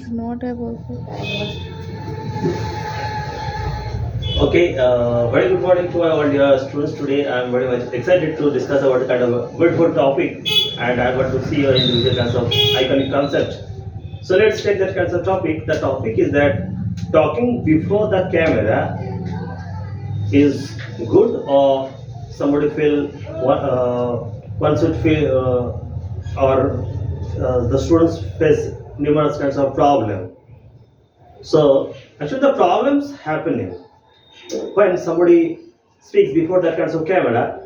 is not a perfect. Okay, very good morning to all dear students. Today I am very much excited to discuss about kind of a beautiful topic, and I want to see your individual kinds of iconic concept. So let's take that kind of topic. The topic is that talking before the camera is good, or somebody feel one should feel or the students face numerous kinds of problem. So actually the problems happening when somebody speaks before that kinds of camera.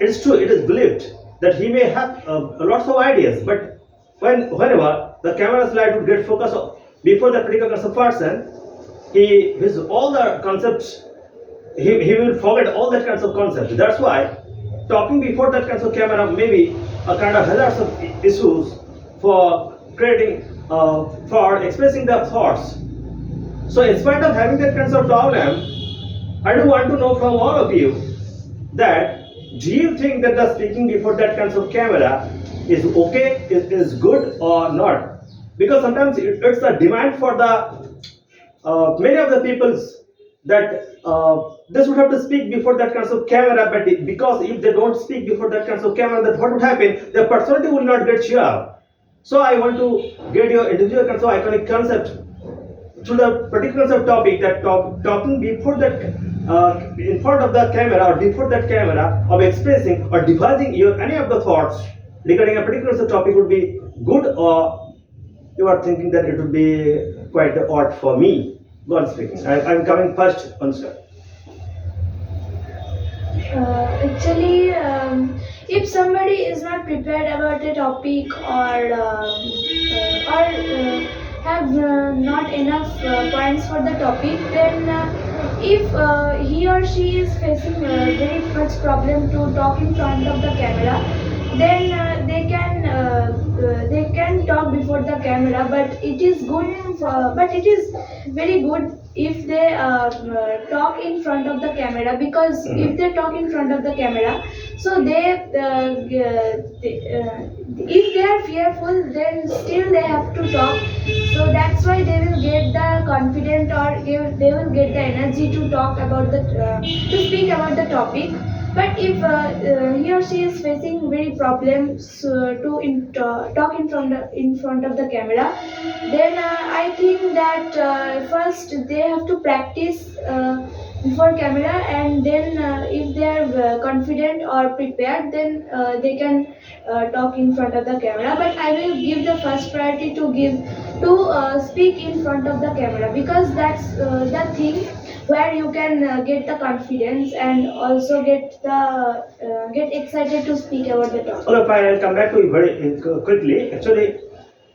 It's true, it is believed that he may have lots of ideas, but whenever the camera's light would get focused before that particular kind of person, his all the concepts, he will forget all that kinds of concepts. That's why talking before that kinds of camera may be a kind of hazards of issues for creating, for expressing their thoughts. So in spite of having that kinds of problem, I do want to know from all of you that do you think that the speaking before that kinds of camera is okay, is good or not? Because sometimes it's a demand for the many of the peoples that this would have to speak before that kinds of camera, but because if they don't speak before that kinds of camera, that what would happen? Their personality will not get shared. So I want to get your individual kinds of iconic concept to the particular topic that talking before that in front of the camera or before that camera of expressing or devising your any of the thoughts regarding a particular topic would be good, or you are thinking that it would be quite odd for me. God speaking. I'm coming first on sir. Actually, if somebody is not prepared about a topic or have not enough points for the topic, then if he or she is facing very much problem to talk in front of the camera, then they can talk before the camera, but it is good but it is very good if they talk in front of the camera, because if they talk in front of the camera, so if they are fearful, then still they have to talk. So that's why they will get the confident, or they will get the energy to talk about the to speak about the topic. But if he or she is facing very problems talk in front of the camera, then I think that first they have to practice before camera, and then if they are confident or prepared, then they can talk in front of the camera. But I will give the first priority to give to speak in front of the camera, because that's the thing where you can get the confidence and also get excited to speak about the topic. Okay, fine. I'll come back to you very quickly. Actually,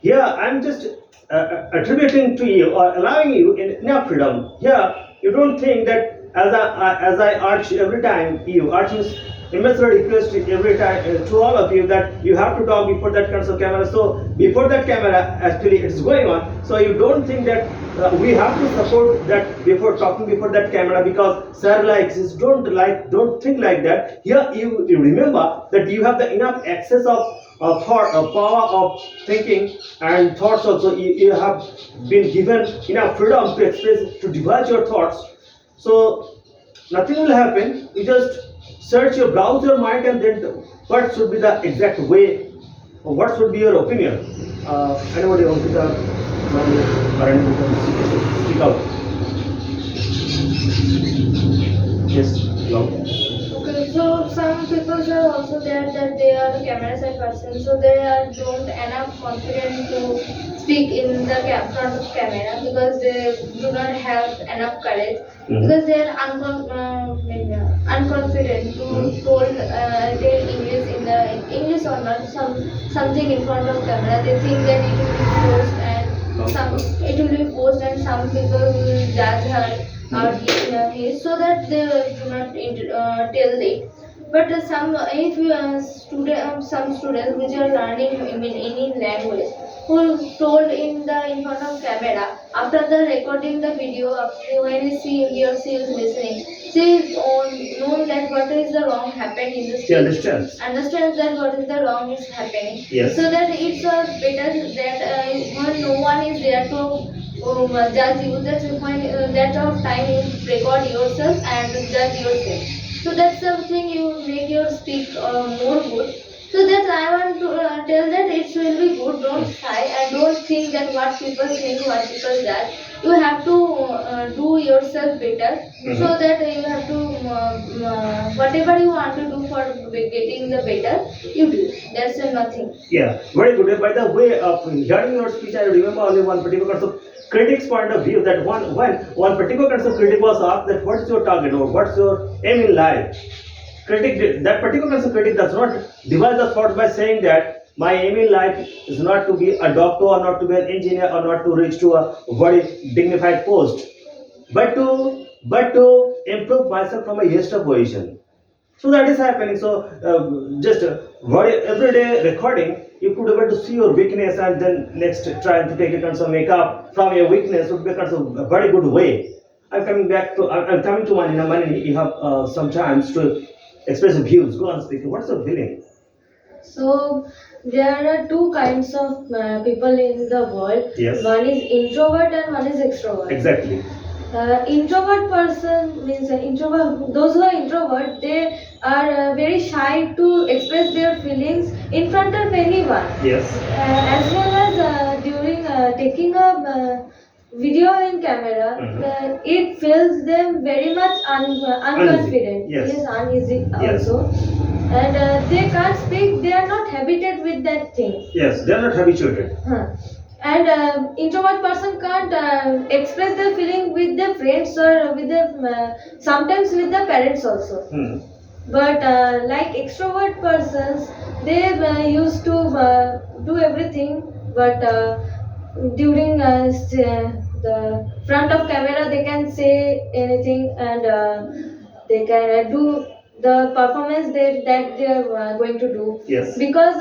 here I'm just attributing to you or allowing you enough freedom. Here, you don't think that as I urge every time, you urge me immensely request every time to all of you that you have to talk before that kinds of camera. So before that camera, actually, it's going on. So you don't think that we have to support that before talking before that camera because sir likes this. Don't think like that. Here you remember that you have the enough access of thought, of power of thinking and thoughts also. You have been given enough freedom to express, to devise your thoughts. So nothing will happen. You just search your browse your mind, and then what should be the exact way, or what should be your opinion. Anybody want to talk? Or anybody can speak out. Yes, no. Okay, so some people are also there that they are the camera side person, so they are don't enough confident to speak in the front of camera, because they do not have enough courage, because they are unconfident to tell English in the English or not something in front of camera. They think that it will be forced, and it will be forced, and some people will judge her or he, so that they do not tell it. But some if some students which are learning in any language, who told in front of camera. After the recording the video, after when he or she is listening, she is known that what is the wrong happened in the She stage. understands. That what is the wrong is happening. Yes. So that it's better that when no one is there to judge you, that when that of time you record yourself and judge yourself. So that's something you make your speak more good. So that I want to tell that it will be good. Don't shy and don't think that what people think, what people judge. You have to do yourself better, so that you have to whatever you want to do for getting the better, you do. That's nothing. Yeah, very good. By the way, hearing your speech, I remember only one particular kind of critic's point of view that one particular kind of critic was asked that what's your target or what's your aim in life. That particular kind of critic does not divide the thought by saying that my aim in life is not to be a doctor or not to be an engineer or not to reach to a very dignified post, but to improve myself from a yesterday position. So that is happening. So just everyday recording, you could be able to see your weakness and then next trying to take a kind of makeup from your weakness would be a kind of a very good way. I'm coming to Mani. You have some times to express your views. Go on speaking. What's your feeling? So there are two kinds of people in the world. Yes. One is introvert and one is extrovert. Exactly. Introvert person means introvert. Those who are introvert, they are very shy to express their feelings in front of anyone. Yes. As well as during taking a video in camera, it feels them very much unconfident. Yes. Uneasy Yes. also, and they can't speak. They are not habited with that thing. Yes, they are not habituated. And introvert person can't express their feeling with their friends or with their sometimes with their parents also. But like extrovert persons, they used to do everything, but during the front of camera they can say anything, and they can do the performance that they are going to do. Yes. Because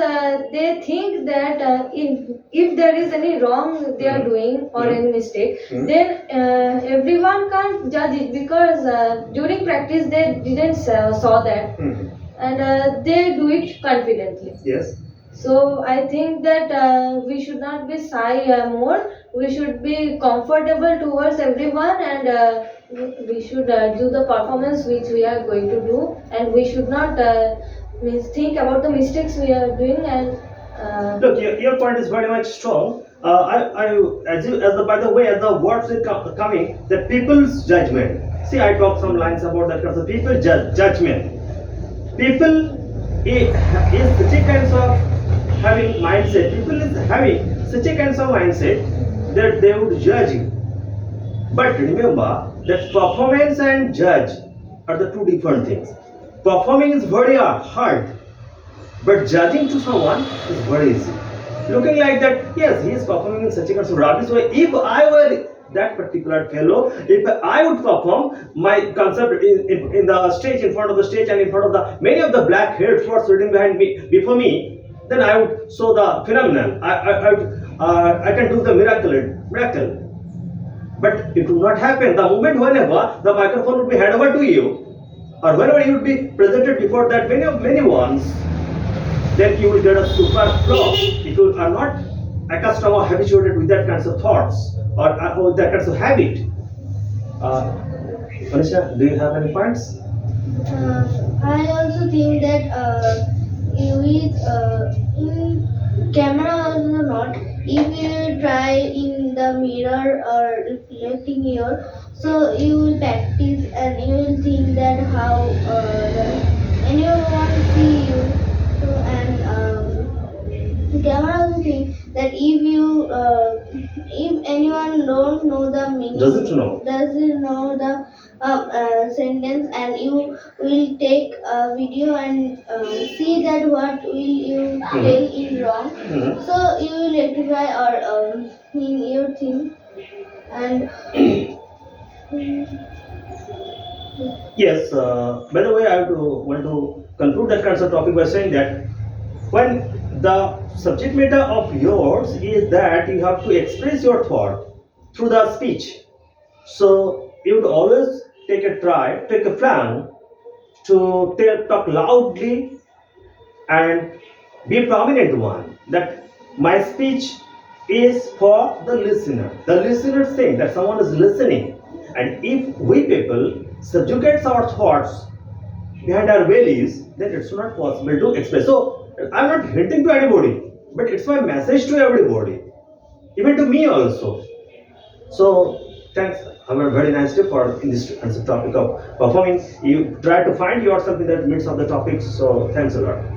they think that if there is any wrong they are doing or any mistake, then everyone can't judge it, because during practice they didn't saw that, and they do it confidently. Yes. So I think that we should not be shy more. We should be comfortable towards everyone, and we should do the performance which we are going to do, and we should not means think about the mistakes we are doing. And Look, your point is very much strong. By the way, as the words are coming, the people's judgment. See, I talk some lines about that because the people judgment. People is such a kind of having mindset. People is having such a kind of mindset that they would judge you. But remember that performance and judge are the two different things. Performing is very hard, but judging to someone is very easy. Looking like that, yes, he is performing in such a kind of rubbish way. If I were that particular fellow, if I would perform my concept in the stage, in front of the stage, and in front of the many of the black haired force sitting behind me, before me, then I would show the phenomenon. I can do the miracle. But it will not happen. The moment whenever the microphone would be handed over to you, or whenever you would be presented before that many ones, then you will get a super flow. If you are not accustomed or habituated with that kinds of thoughts or that kinds of habit. Manisha, do you have any points? I also think that in camera also not. If you try in the mirror or reflecting here, so you will practice and you will think that how anyone want to see you. So, and the camera also think that if anyone don't know the meaning, Doesn't know the sentence, and you will take a video and see that what will you tell in wrong, so you will rectify or in your thing. And yes. By the way, I want to conclude that kinds of topic by saying that when the subject matter of yours is that you have to express your thought through the speech. So you would always take a plan to talk loudly and be a prominent one. That my speech is for the listener. The listener saying that someone is listening. And if we people subjugate our thoughts behind our values, then it's not possible to express. So I'm not hinting to anybody, but it's my message to everybody, even to me also. So thanks. Have a very nice day for in this topic of performing. You try to find yourself in the midst of the topics. So thanks a lot.